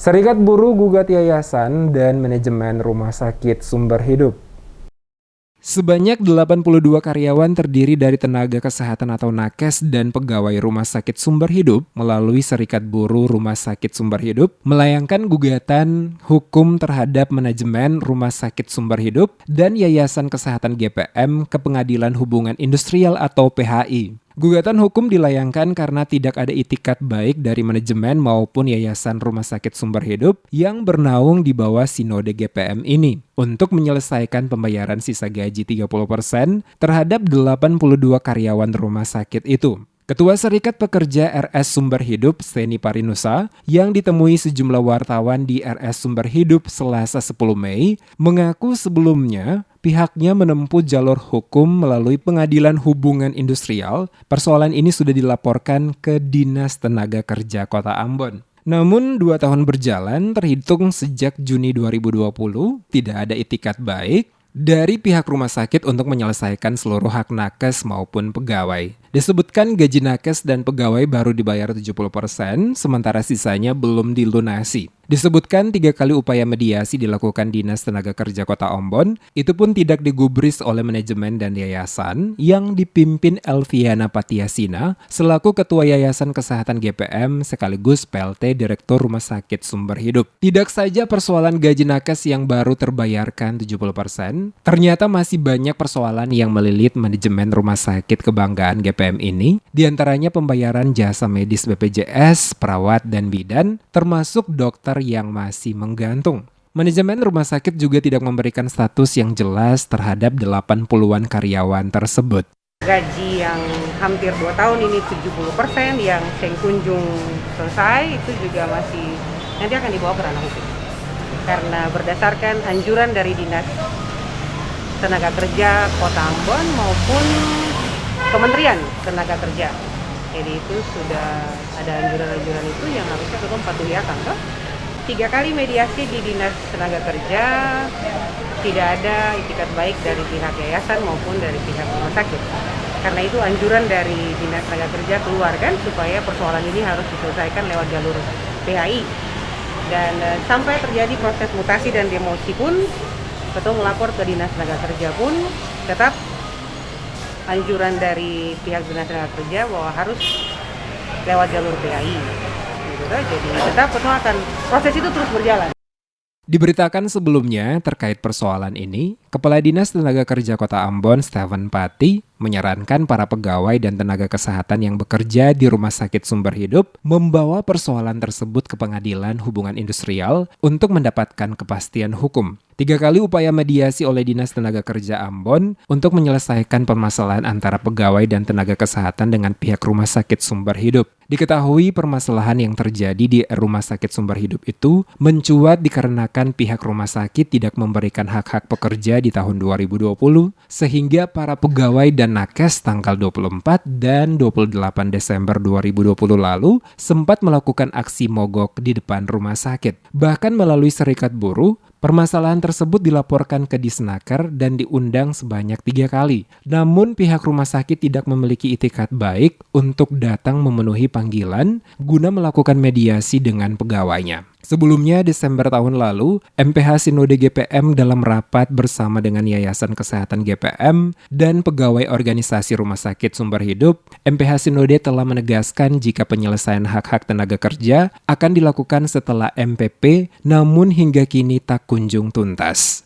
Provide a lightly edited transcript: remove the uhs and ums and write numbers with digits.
Serikat Buruh gugat yayasan dan manajemen Rumah Sakit Sumber Hidup. Sebanyak 82 karyawan terdiri dari tenaga kesehatan atau nakes dan pegawai Rumah Sakit Sumber Hidup melalui Serikat Buruh Rumah Sakit Sumber Hidup melayangkan gugatan hukum terhadap manajemen Rumah Sakit Sumber Hidup dan Yayasan Kesehatan GPM ke Pengadilan Hubungan Industrial atau PHI. Gugatan hukum dilayangkan karena tidak ada itikat baik dari manajemen maupun Yayasan Rumah Sakit Sumber Hidup yang bernaung di bawah Sinode GPM ini untuk menyelesaikan pembayaran sisa gaji 30% terhadap 82 karyawan rumah sakit itu. Ketua Serikat Pekerja RS Sumber Hidup, Seni Parinusa, yang ditemui sejumlah wartawan di RS Sumber Hidup Selasa 10 Mei, mengaku sebelumnya pihaknya menempuh jalur hukum melalui Pengadilan Hubungan Industrial. Persoalan ini sudah dilaporkan ke Dinas Tenaga Kerja Kota Ambon. Namun 2 tahun berjalan terhitung sejak Juni 2020, tidak ada itikat baik dari pihak rumah sakit untuk menyelesaikan seluruh hak nakes maupun pegawai. Disebutkan gaji nakes dan pegawai baru dibayar 70%, sementara sisanya belum dilunasi. Disebutkan 3 kali upaya mediasi dilakukan Dinas Tenaga Kerja Kota Ambon, itu pun tidak digubris oleh manajemen dan yayasan yang dipimpin Elviana Patiasina selaku Ketua Yayasan Kesehatan GPM sekaligus PLT Direktur Rumah Sakit Sumber Hidup. Tidak saja persoalan gaji nakes yang baru terbayarkan 70%, ternyata masih banyak persoalan yang melilit manajemen rumah sakit kebanggaan GPM ini, diantaranya pembayaran jasa medis BPJS, perawat, dan bidan, termasuk dokter yang masih menggantung. Manajemen rumah sakit juga tidak memberikan status yang jelas terhadap 80-an karyawan tersebut. Gaji yang hampir 2 tahun ini 70% yang seng kunjung selesai itu juga masih nanti akan dibawa ke ranah hukum. Karena berdasarkan anjuran dari Dinas Tenaga Kerja Kota Ambon maupun Kementerian Tenaga Kerja. Jadi itu sudah ada anjuran-anjuran itu yang harusnya kita patuhi akan toh. 3 kali mediasi di Dinas Tenaga Kerja, tidak ada itikat baik dari pihak yayasan maupun dari pihak rumah sakit. Karena itu anjuran dari Dinas Tenaga Kerja keluar kan supaya persoalan ini harus diselesaikan lewat jalur PHI. Dan sampai terjadi proses mutasi dan demosi pun, ketua melapor ke Dinas Tenaga Kerja pun tetap anjuran dari pihak Dinas Tenaga Kerja bahwa harus lewat jalur PHI. Jadi tetap akan proses itu terus berjalan. Diberitakan sebelumnya terkait persoalan ini, Kepala Dinas Tenaga Kerja Kota Ambon, Stephen Pati, menyarankan para pegawai dan tenaga kesehatan yang bekerja di Rumah Sakit Sumber Hidup membawa persoalan tersebut ke Pengadilan Hubungan Industrial untuk mendapatkan kepastian hukum. 3 kali upaya mediasi oleh Dinas Tenaga Kerja Ambon untuk menyelesaikan permasalahan antara pegawai dan tenaga kesehatan dengan pihak Rumah Sakit Sumber Hidup. Diketahui permasalahan yang terjadi di Rumah Sakit Sumber Hidup itu mencuat dikarenakan pihak rumah sakit tidak memberikan hak-hak pekerja di tahun 2020, sehingga para pegawai dan nakes tanggal 24 dan 28 Desember 2020 lalu sempat melakukan aksi mogok di depan rumah sakit. Bahkan melalui Serikat Buruh, permasalahan tersebut dilaporkan ke Disnaker dan diundang sebanyak 3 kali. Namun pihak rumah sakit tidak memiliki itikat baik untuk datang memenuhi panggilan guna melakukan mediasi dengan pegawainya. Sebelumnya, Desember tahun lalu, MPH Sinode GPM dalam rapat bersama dengan Yayasan Kesehatan GPM dan pegawai organisasi Rumah Sakit Sumber Hidup, MPH Sinode telah menegaskan jika penyelesaian hak-hak tenaga kerja akan dilakukan setelah MPP, namun hingga kini tak kunjung tuntas.